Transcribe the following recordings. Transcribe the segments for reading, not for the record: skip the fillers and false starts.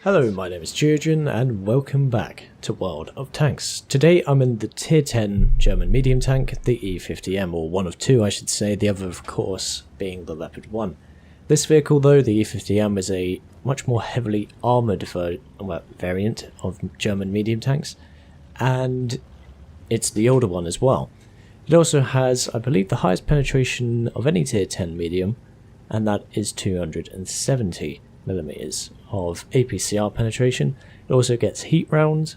Hello, my name is Geogen and welcome back to World of Tanks. Today I'm in the tier 10 German medium tank, the E50M, or one of two I should say, the other of course being the Leopard 1. This vehicle though, the E50M, is a much more heavily armoured variant of German medium tanks, and it's the older one as well. It also has, I believe, the highest penetration of any tier 10 medium, and that is 270 millimeters of APCR penetration. It also gets heat rounds.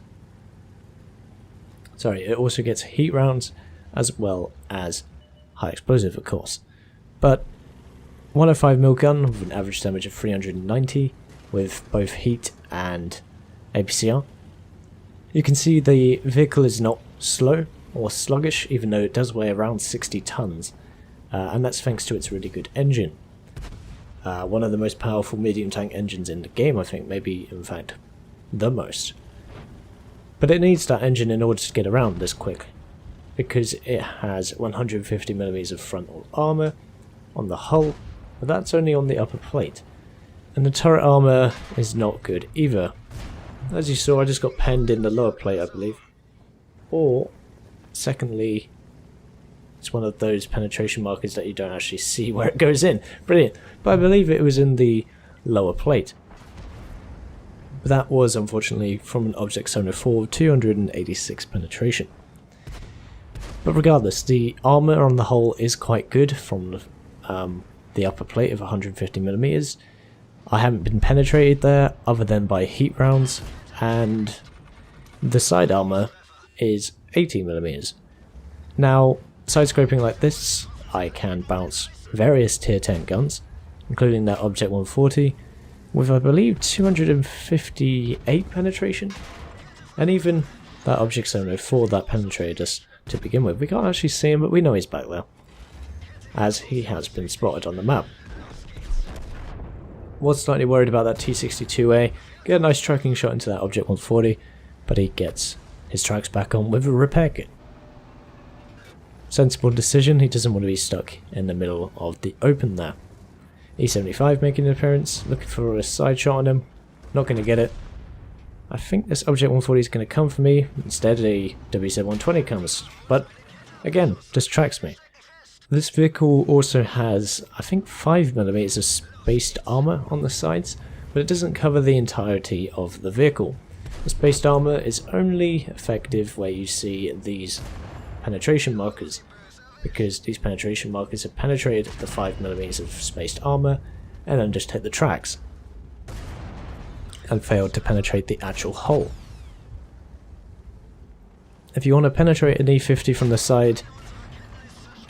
It also gets heat rounds as well as high explosive, of course. But 105mm gun with an average damage of 390 with both heat and APCR. You can see the vehicle is not slow or sluggish, even though it does weigh around 60 tons, and that's thanks to its really good engine. One of the most powerful medium tank engines in the game, I think, maybe in fact the most. But it needs that engine in order to get around this quick, because it has 150mm of frontal armour on the hull, but that's only on the upper plate. And the turret armour is not good either. As you saw, I just got penned in the lower plate, I believe. Or, secondly, it's one of those penetration markers that you don't actually see where it goes in. Brilliant. But I believe it was in the lower plate. But that was unfortunately from an Object 704 of 286 penetration. But regardless, the armour on the whole is quite good from the upper plate of 150mm. I haven't been penetrated there other than by heat rounds, and the side armour is 80mm. Now, side scraping like this, I can bounce various tier 10 guns, including that Object 140, with I believe 258 penetration, and even that Object 704 that penetrated us to begin with. We can't actually see him, but we know he's back there, as he has been spotted on the map. Was slightly worried about that T62A, get a nice tracking shot into that Object 140, but he gets his tracks back on with a repair kit. Sensible decision, he doesn't want to be stuck in the middle of the open there. E75 making an appearance, looking for a side shot on him, not going to get it. I think this Object 140 is going to come for me, instead a WZ-120 comes, but again, distracts me. This vehicle also has, I think, 5mm of spaced armour on the sides, but it doesn't cover the entirety of the vehicle. The spaced armour is only effective where you see these penetration markers, because these penetration markers have penetrated the 5mm of spaced armour and then just hit the tracks and failed to penetrate the actual hull. If you want to penetrate an E50 from the side,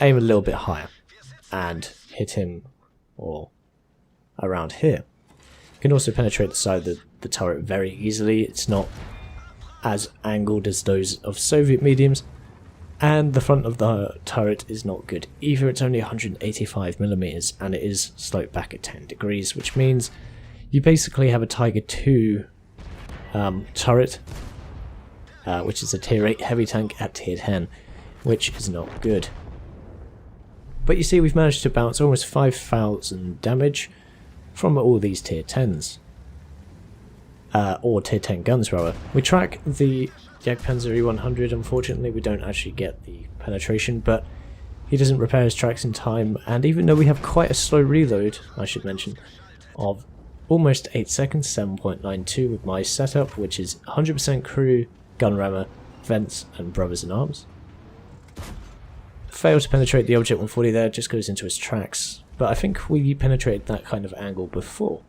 aim a little bit higher and hit him or around here. You can also penetrate the side of the turret very easily. It's not as angled as those of Soviet mediums. And the front of the turret is not good either. It's only 185mm and it is sloped back at 10 degrees, which means you basically have a Tiger II turret, which is a tier 8 heavy tank at tier 10, which is not good. But you see, we've managed to bounce almost 5,000 damage from all these tier 10s. Or tier 10 guns rather. We track the Jagdpanzer E100, unfortunately we don't actually get the penetration, but he doesn't repair his tracks in time, and even though we have quite a slow reload, I should mention, of almost 8 seconds, 7.92 with my setup, which is 100% crew, gun rammer, vents and brothers in arms. Failed to penetrate the Object 140 there, just goes into his tracks, but I think we penetrated that kind of angle before.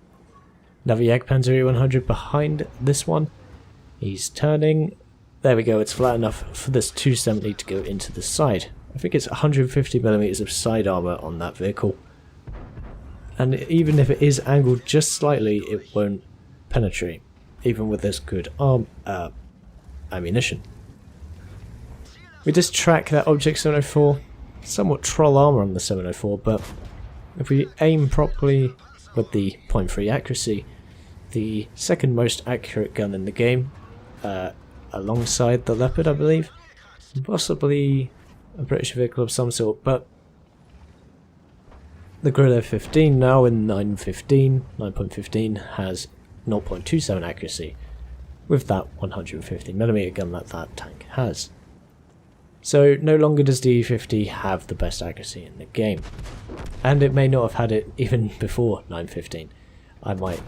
Another Jagdpanzer E100 behind this one, he's turning. There we go, it's flat enough for this 270 to go into the side. I think it's 150mm of side armour on that vehicle. And even if it is angled just slightly, it won't penetrate, even with this good ammunition. We just track that Object 704, somewhat troll armour on the 704, but if we aim properly with the .3 accuracy, the second most accurate gun in the game, alongside the Leopard I believe, possibly a British vehicle of some sort, but the Grid F-15 now in 9.15 has 0.27 accuracy with that 150mm gun that tank has. So no longer does the E50 have the best accuracy in the game, and it may not have had it even before 915. I might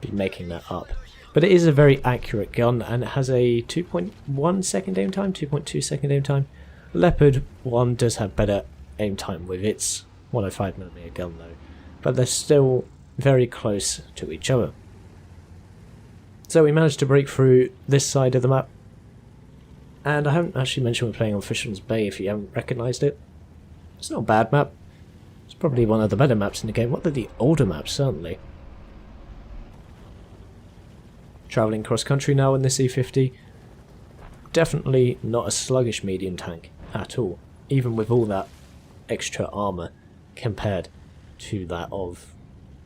be making that up. But it is a very accurate gun, and it has a 2.1 second aim time, 2.2 second aim time. Leopard 1 does have better aim time with its 105mm gun though, but they're still very close to each other. So we managed to break through this side of the map, and I haven't actually mentioned we're playing on Fisherman's Bay if you haven't recognised it. It's not a bad map, it's probably one of the better maps in the game, one of the older maps certainly. Travelling cross country now in this E50, definitely not a sluggish medium tank at all, even with all that extra armour compared to that of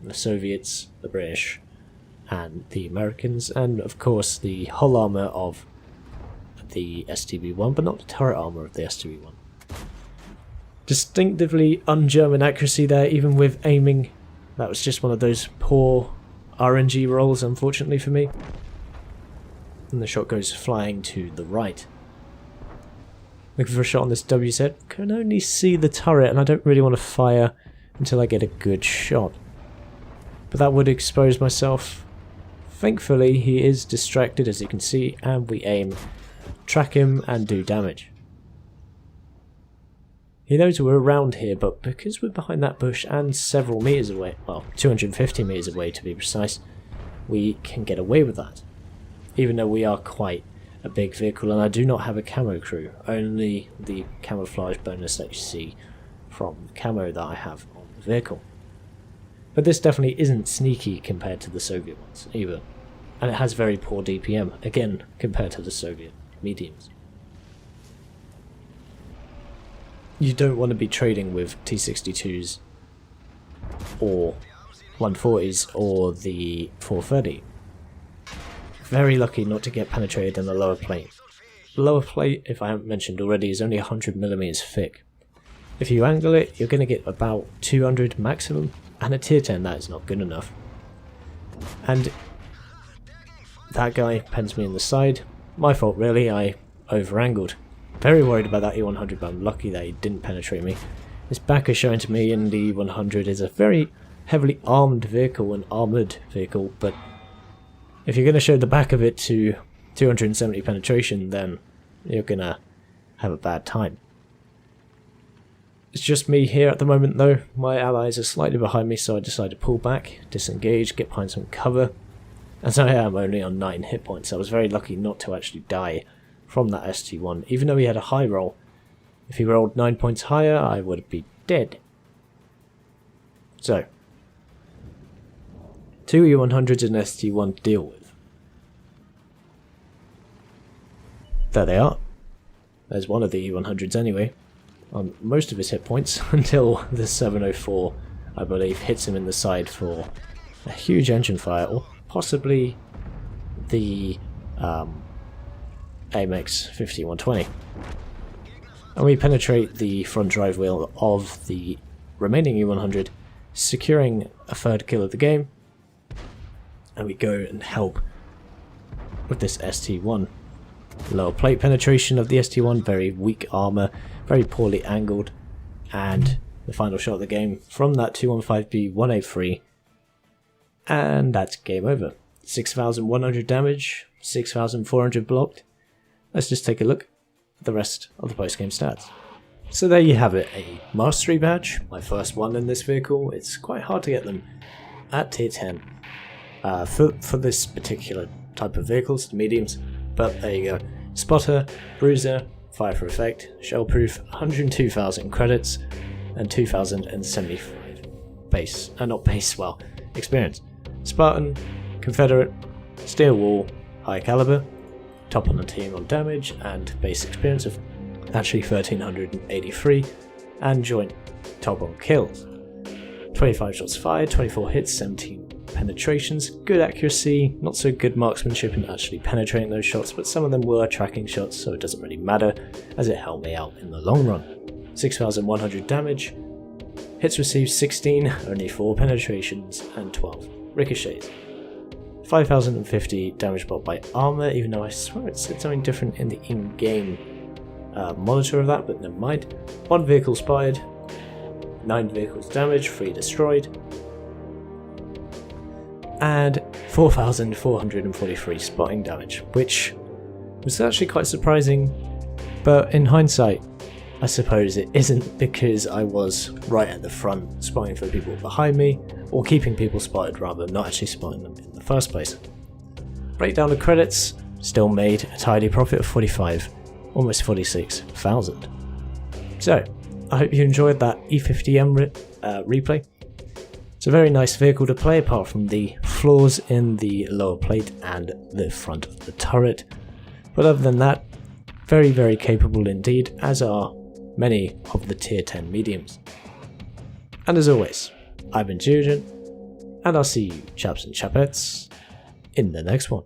the Soviets, the British and the Americans, and of course the hull armour of the STB-1, but not the turret armour of the STB-1. Distinctively un-German accuracy there, even with aiming. That was just one of those poor RNG rolls, unfortunately for me. And the shot goes flying to the right. Looking for a shot on this WZ. Can only see the turret, and I don't really want to fire until I get a good shot. But that would expose myself. Thankfully, he is distracted, as you can see, and we aim, track him, and do damage. He knows we're around here, but because we're behind that bush and several meters away, well, 250 meters away to be precise, we can get away with that. Even though we are quite a big vehicle, and I do not have a camo crew, only the camouflage bonus that you see from the camo that I have on the vehicle. But this definitely isn't sneaky compared to the Soviet ones either, and it has very poor DPM, again, compared to the Soviet mediums. You don't want to be trading with T-62s or 140s or the 430. Very lucky not to get penetrated in the lower plate. The lower plate, if I haven't mentioned already, is only 100mm thick. If you angle it, you're going to get about 200 maximum, and at tier 10 that is not good enough. And that guy pens me in the side. My fault really, I over-angled. Very worried about that E100, but I'm lucky that he didn't penetrate me. This backer showing to me in the E100 is a very heavily armed vehicle, an armoured vehicle, but if you're going to show the back of it to 270 penetration, then you're going to have a bad time. It's just me here at the moment though. My allies are slightly behind me, so I decide to pull back, disengage, get behind some cover. As I am only on 9 hit points, I was very lucky not to actually die from that ST1, even though he had a high roll. If he rolled 9 points higher, I would be dead. So, 2 E100s and ST1 to deal with. There they are. There's one of the E100s anyway, on most of his hit points, until the 704, I believe, hits him in the side for a huge engine fire, or possibly the AMX 5120. And we penetrate the front drive wheel of the remaining E100, securing a third kill of the game, and we go and help with this ST1. Lower plate penetration of the ST1, very weak armour, very poorly angled, and the final shot of the game from that 215B 183, and that's game over. 6,100 damage, 6,400 blocked. Let's just take a look at the rest of the post-game stats. So there you have it, a mastery badge, my first one in this vehicle. It's quite hard to get them at tier 10 for this particular type of vehicles, the mediums, but there you go. Spotter, bruiser, fire for effect, shell proof, 102,000 credits, and 2,075 base, not base, well, experience. Spartan, Confederate, steel wall, high caliber, top on the team on damage, and base experience of actually 1,383, and joint top on kills. 25 shots fired, 24 hits, 17 penetrations, good accuracy, not so good marksmanship in actually penetrating those shots, but some of them were tracking shots, so it doesn't really matter, as it helped me out in the long run. 6,100 damage, hits received 16, only 4 penetrations, and 12 ricochets. 5,050 damage bought by armor, even though I swear it said something different in the in-game monitor of that, but never mind. 1 vehicle spotted, 9 vehicles damaged, 3 destroyed, and 4,443 spotting damage, which was actually quite surprising, but in hindsight, I suppose it isn't, because I was right at the front spotting for people behind me, or keeping people spotted rather than not actually spotting them in the first place. Breakdown of credits, still made a tidy profit of 45, almost 46,000. So, I hope you enjoyed that E50M replay. It's a very nice vehicle to play, apart from the flaws in the lower plate and the front of the turret. But other than that, very, very capable indeed, as are many of the tier 10 mediums. And as always, I've been Geogen, and I'll see you chaps and chapettes in the next one.